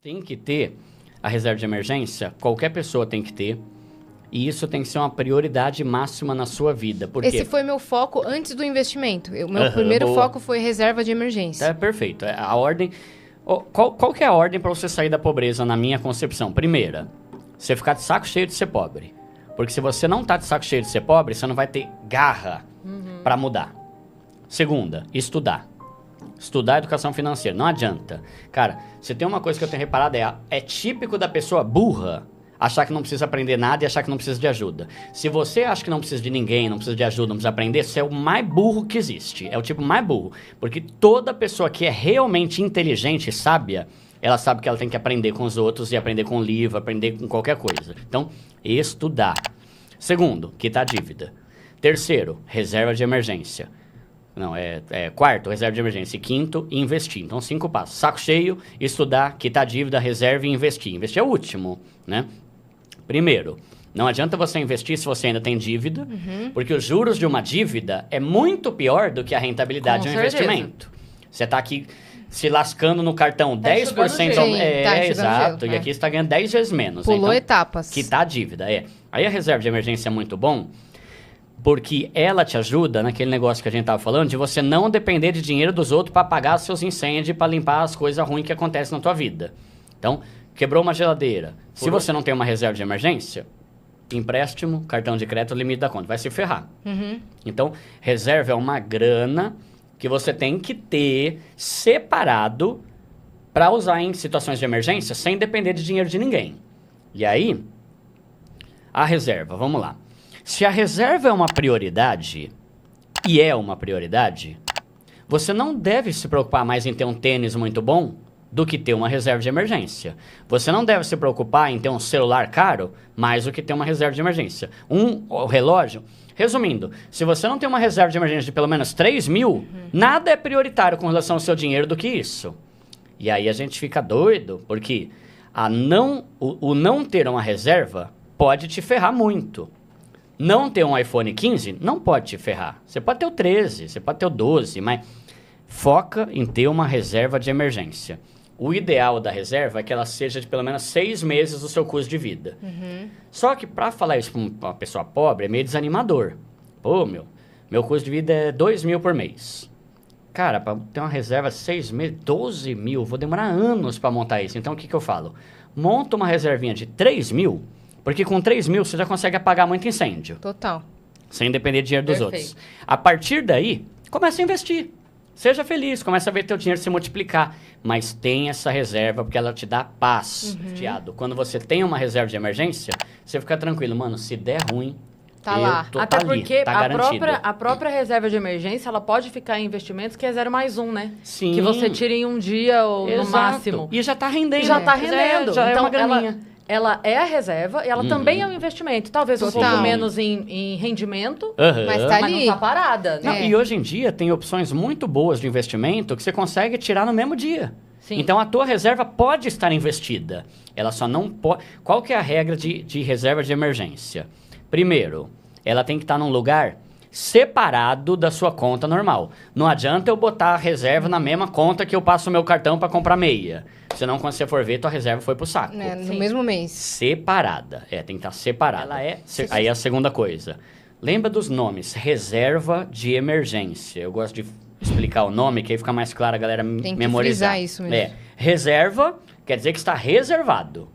Tem que ter a reserva de emergência, qualquer pessoa tem que ter. E isso tem que ser uma prioridade máxima na sua vida. Porque... Esse foi meu foco antes do investimento. O meu primeiro foco foi reserva de emergência. É perfeito. A ordem... Qual que é a ordem para você sair da pobreza, na minha concepção? Primeira, você ficar de saco cheio de ser pobre. Porque se você não tá de saco cheio de ser pobre, você não vai ter garra para mudar. Segunda, estudar. Estudar educação financeira. Não adianta. Cara, você tem uma coisa que eu tenho reparado, é típico da pessoa burra achar que não precisa aprender nada e achar que não precisa de ajuda. Se você acha que não precisa de ninguém, não precisa de ajuda, não precisa aprender, você é o mais burro que existe. É o tipo mais burro. Porque toda pessoa que é realmente inteligente e sábia, ela sabe que ela tem que aprender com os outros e aprender com o livro, aprender com qualquer coisa. Então, estudar. Segundo, quitar a dívida. Terceiro, reserva de emergência. Não, quarto, reserva de emergência. E quinto, investir. Então, 5 passos. Saco cheio, estudar, quitar a dívida, reserva e investir. Investir é o último, né? Primeiro, não adianta você investir se você ainda tem dívida, porque os juros de uma dívida é muito pior do que a rentabilidade de um investimento. Você está aqui se lascando no cartão 10%. Sim, exato. Gelo, e aqui você está ganhando 10 vezes menos. Pulou então, etapas. Quitar a dívida, Aí a reserva de emergência é muito bom, porque ela te ajuda naquele negócio que a gente estava falando, de você não depender de dinheiro dos outros para pagar seus incêndios, para limpar as coisas ruins que acontecem na tua vida. Então, quebrou uma geladeira. Se você não tem uma reserva de emergência, empréstimo, cartão de crédito, limite da conta, vai se ferrar. Então, reserva é uma grana que você tem que ter separado para usar em situações de emergência sem depender de dinheiro de ninguém. E aí, a reserva, vamos lá. Se a reserva é uma prioridade, e é uma prioridade, você não deve se preocupar mais em ter um tênis muito bom do que ter uma reserva de emergência. Você não deve se preocupar em ter um celular caro mais do que ter uma reserva de emergência. O relógio... Resumindo, se você não tem uma reserva de emergência de pelo menos 3 mil, nada é prioritário com relação ao seu dinheiro do que isso. E aí a gente fica doido, porque o não ter uma reserva pode te ferrar muito. Não ter um iPhone 15 não pode te ferrar. Você pode ter o 13, você pode ter o 12, mas foca em ter uma reserva de emergência. O ideal da reserva é que ela seja de pelo menos 6 meses do seu custo de vida. Só que para falar isso para uma pessoa pobre é meio desanimador. Pô, meu custo de vida é 2 mil por mês. Cara, para ter uma reserva de 6 meses, 12 mil, vou demorar anos para montar isso. Então o que eu falo? Monta uma reservinha de 3 mil, porque com 3 mil você já consegue apagar muito incêndio. Total. Sem depender de dinheiro dos outros. A partir daí, começa a investir. Seja feliz, começa a ver teu dinheiro se multiplicar. Mas tem essa reserva, porque ela te dá paz, fiado. Quando você tem uma reserva de emergência, você fica tranquilo. Mano, se der ruim, tá lá. Até porque garantido. a própria reserva de emergência, ela pode ficar em investimentos que é 0+1, né? Sim. Que você tira em um dia ou no máximo. E já tá rendendo. Já tá rendendo. Já então, é uma graninha. Ela é a reserva e ela também é um investimento. Talvez um pouco menos em rendimento, mas tá ali. não tá parada. Não, e hoje em dia tem opções muito boas de investimento que você consegue tirar no mesmo dia. Sim. Então a tua reserva pode estar investida. Ela só não pode... Qual que é a regra de reserva de emergência? Primeiro, ela tem que estar num lugar separado da sua conta normal. Não adianta eu botar a reserva na mesma conta que eu passo o meu cartão para comprar meia. Senão, quando você for ver, tua reserva foi pro saco. No mesmo mês. Separada. Tem que estar separada. Aí a segunda coisa. Lembra dos nomes. Reserva de emergência. Eu gosto de explicar o nome, que aí fica mais claro a galera tem que memorizar. frisar isso mesmo. Reserva quer dizer que está reservado.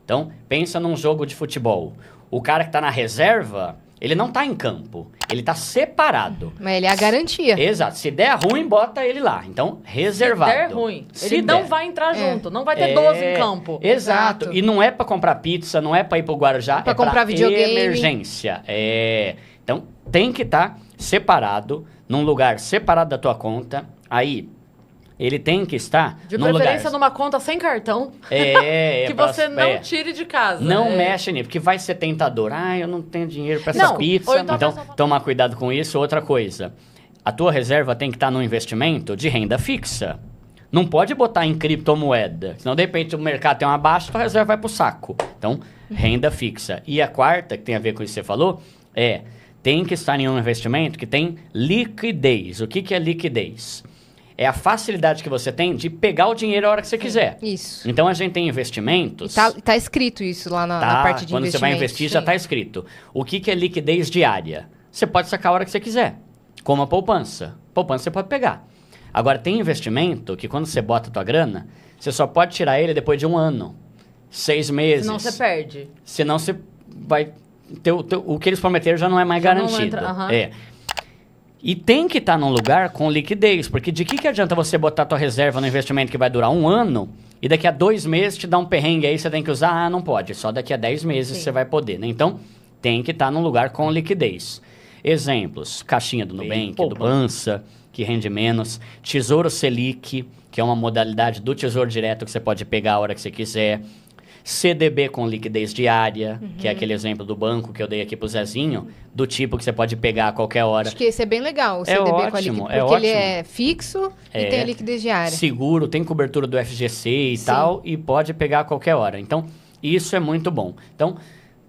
Então, pensa num jogo de futebol. O cara que está na reserva... Ele não tá em campo, ele tá separado. Mas ele é a garantia. Exato. Se der ruim, bota ele lá. Então, reservado. Se der ruim. Ele não vai entrar junto, não vai ter 12 em campo. Exato. E não é pra comprar pizza, não é pra ir pro Guarujá, pra comprar videogame. Emergência. Então, tem que estar separado, num lugar separado da tua conta. Aí, ele tem que estar de num preferência lugar... numa conta sem cartão. Que você não tire de casa. Não mexe nisso, porque vai ser tentador. Eu não tenho dinheiro para essa pizza. Então, toma cuidado com isso. Outra coisa, a tua reserva tem que estar num investimento de renda fixa. Não pode botar em criptomoeda, senão de repente o mercado tem uma baixa, a tua reserva vai pro saco. Então, renda fixa. E a quarta, que tem a ver com isso que você falou, tem que estar em um investimento que tem liquidez. O que é liquidez? é a facilidade que você tem de pegar o dinheiro a hora que você quiser. Isso. Então, a gente tem investimentos... Tá escrito isso lá na parte de quando você vai investir, já está escrito. O que é liquidez diária? Você pode sacar a hora que você quiser, como a poupança. Poupança você pode pegar. Agora, tem investimento que quando você bota a tua grana, você só pode tirar ele depois de 1 ano, 6 meses. Senão você perde. Senão você vai... o que eles prometeram já não é mais já garantido. E tem que estar num lugar com liquidez, porque de que adianta você botar tua reserva no investimento que vai durar 1 ano e daqui a 2 meses te dá um perrengue aí, você tem que usar? Ah, não pode, só daqui a 10 meses você vai poder, né? Então, tem que estar num lugar com liquidez. Exemplos, caixinha do Nubank, do Bança, que rende menos, Tesouro Selic, que é uma modalidade do Tesouro Direto que você pode pegar a hora que você quiser, CDB com liquidez diária, que é aquele exemplo do banco que eu dei aqui pro Zezinho, do tipo que você pode pegar a qualquer hora. Acho que esse é bem legal, o CDB com a liquidez, porque ele é fixo e tem a liquidez diária. Seguro, tem cobertura do FGC e tal, e pode pegar a qualquer hora. Então, isso é muito bom. Então,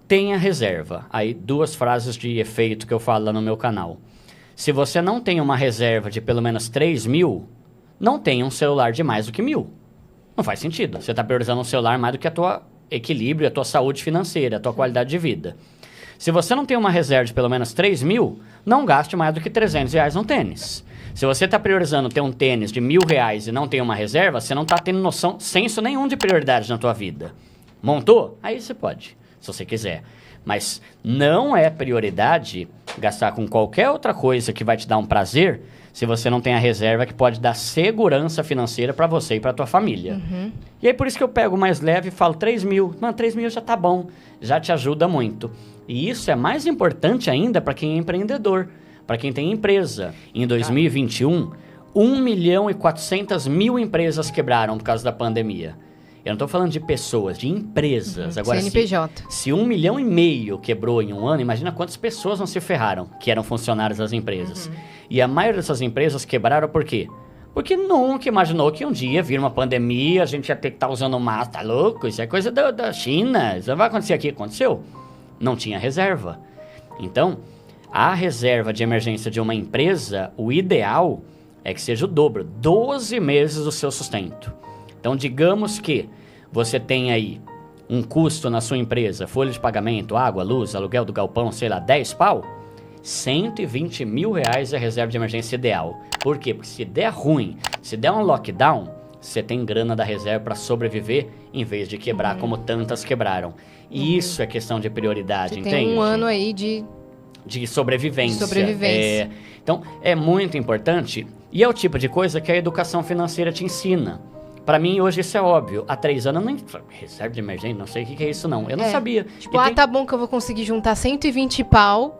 tenha reserva. Aí, 2 frases de efeito que eu falo lá no meu canal. Se você não tem uma reserva de pelo menos 3 mil, não tenha um celular de mais do que 1.000. Não faz sentido. Você está priorizando um celular mais do que a tua equilíbrio, a tua saúde financeira, a tua qualidade de vida. Se você não tem uma reserva de pelo menos 3 mil, não gaste mais do que R$300 num tênis. Se você está priorizando ter um tênis de R$1.000 e não tem uma reserva, você não está tendo noção, senso nenhum de prioridade na tua vida. Montou? Aí você pode, se você quiser. Mas não é prioridade gastar com qualquer outra coisa que vai te dar um prazer se você não tem a reserva que pode dar segurança financeira para você e para tua família. E aí por isso que eu pego mais leve e falo 3 mil. Mano, 3 mil já tá bom, já te ajuda muito. E isso é mais importante ainda para quem é empreendedor, para quem tem empresa. Em 2021, 1.400.000 empresas quebraram por causa da pandemia. Eu não estou falando de pessoas, de empresas. Agora, CNPJ. Se 1,5 milhão quebrou em 1 ano, imagina quantas pessoas não se ferraram, que eram funcionários das empresas. E a maioria dessas empresas quebraram por quê? Porque nunca imaginou que um dia vir uma pandemia, a gente ia ter que estar usando máscara. Tá louco? Isso é coisa da China. Isso não vai acontecer aqui. Aconteceu? Não tinha reserva. Então, a reserva de emergência de uma empresa, o ideal é que seja o dobro. 12 meses do seu sustento. Então, digamos que você tem aí um custo na sua empresa, folha de pagamento, água, luz, aluguel do galpão, sei lá, 10 pau, R$120 mil é a reserva de emergência ideal. Por quê? Porque se der ruim, se der um lockdown, você tem grana da reserva para sobreviver em vez de quebrar como tantas quebraram. E isso é questão de prioridade, você entende? Tem um ano aí de sobrevivência. Então, é muito importante e é o tipo de coisa que a educação financeira te ensina. Pra mim, hoje, isso é óbvio. Há 3 anos, eu nem... Reserva de emergência? Não sei o que é isso, não. Eu não sabia. Tipo, tá bom que eu vou conseguir juntar 120 pau,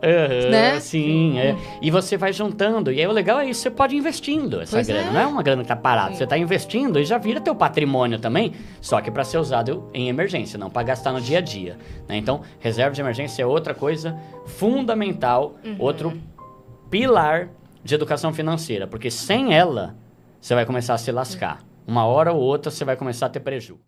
né? Sim, E você vai juntando. E aí, o legal é isso, você pode ir investindo essa grana. Não é uma grana que tá parada. Você tá investindo e já vira teu patrimônio também, só que pra ser usado em emergência, não pra gastar no dia a dia. Né? Então, reserva de emergência é outra coisa fundamental, outro pilar de educação financeira. Porque sem ela, você vai começar a se lascar. Uma hora ou outra você vai começar a ter prejuízo.